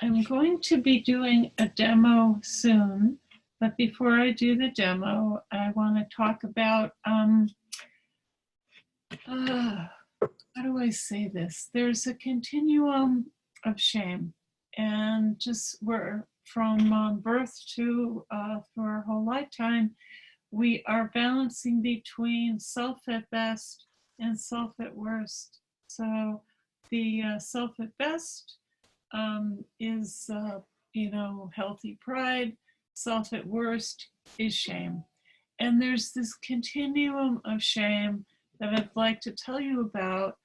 I'm going to be doing a demo soon, but before I do the demo, I want to talk about how do I say this? There's a continuum of shame, and just we're from birth to through our whole lifetime, we are balancing between self at best and self at worst. So the self at best is, healthy pride. Self at worst is shame. And there's this continuum of shame that I'd like to tell you about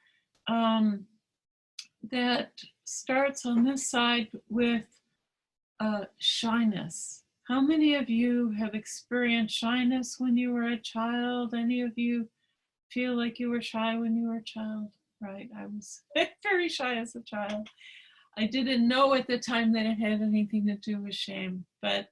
that starts on this side with shyness. How many of you have experienced shyness when you were a child? Any of you feel like you were shy when you were a child? Right, I was very shy as a child. I didn't know at the time that it had anything to do with shame, but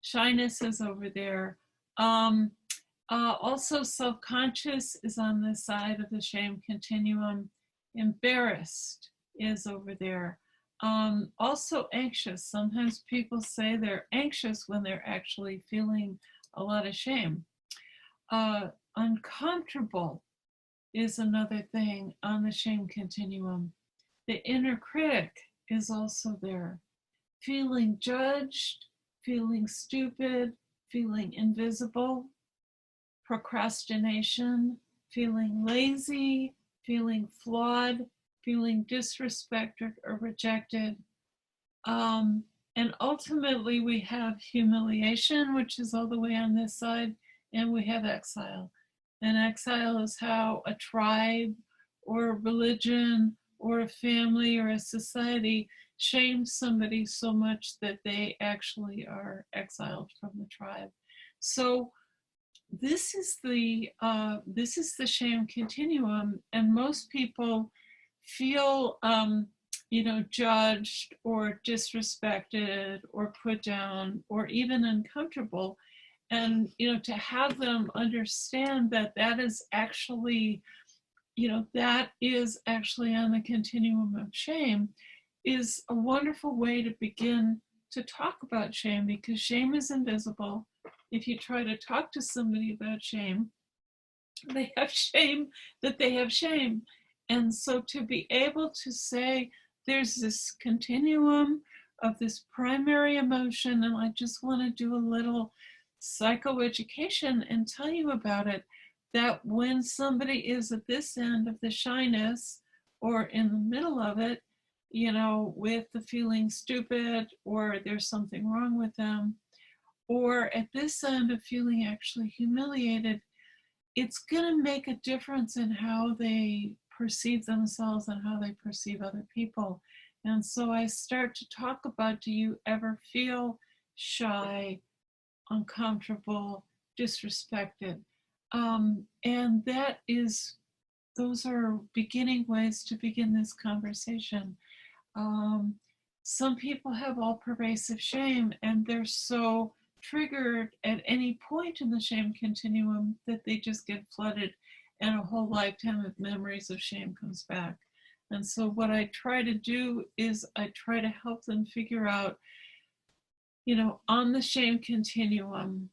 shyness is over there. Also, self-conscious is on this side of the shame continuum. Embarrassed is over there. Also anxious. Sometimes people say they're anxious when they're actually feeling a lot of shame. Uncomfortable is another thing on the shame continuum. The inner critic is also there. Feeling judged, feeling stupid, feeling invisible, procrastination, feeling lazy, feeling flawed, feeling disrespected or rejected. And ultimately, we have humiliation, which is all the way on this side, and we have exile. And exile is how a tribe or a religion or a family or a society shames somebody so much that they actually are exiled from the tribe. So this is the shame continuum, and most people feel judged or disrespected or put down or even uncomfortable, and to have them understand that that is actually that is actually on the continuum of shame is a wonderful way to begin to talk about shame, because shame is invisible. If you try to talk to somebody about shame, they have shame that they have shame. And so to be able to say there's this continuum of this primary emotion, and I just want to do a little psychoeducation and tell you about it, that when somebody is at this end of the shyness or in the middle of it, with the feeling stupid or there's something wrong with them, or at this end of feeling actually humiliated, it's going to make a difference in how they perceive themselves and how they perceive other people. And so I start to talk about, do you ever feel shy, uncomfortable, disrespected? And those are beginning ways to begin this conversation. Some people have all pervasive shame, and they're so triggered at any point in the shame continuum that they just get flooded, and a whole lifetime of memories of shame comes back. And so what I try to do is I try to help them figure out, on the shame continuum,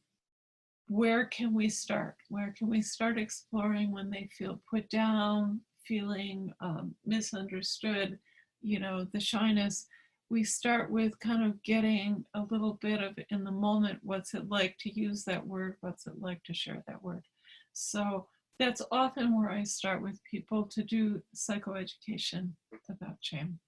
where can we start? Where can we start exploring when they feel put down, feeling misunderstood, the shyness? We start with kind of getting a little bit of, in the moment, what's it like to use that word? What's it like to share that word? So that's often where I start with people to do psychoeducation about shame.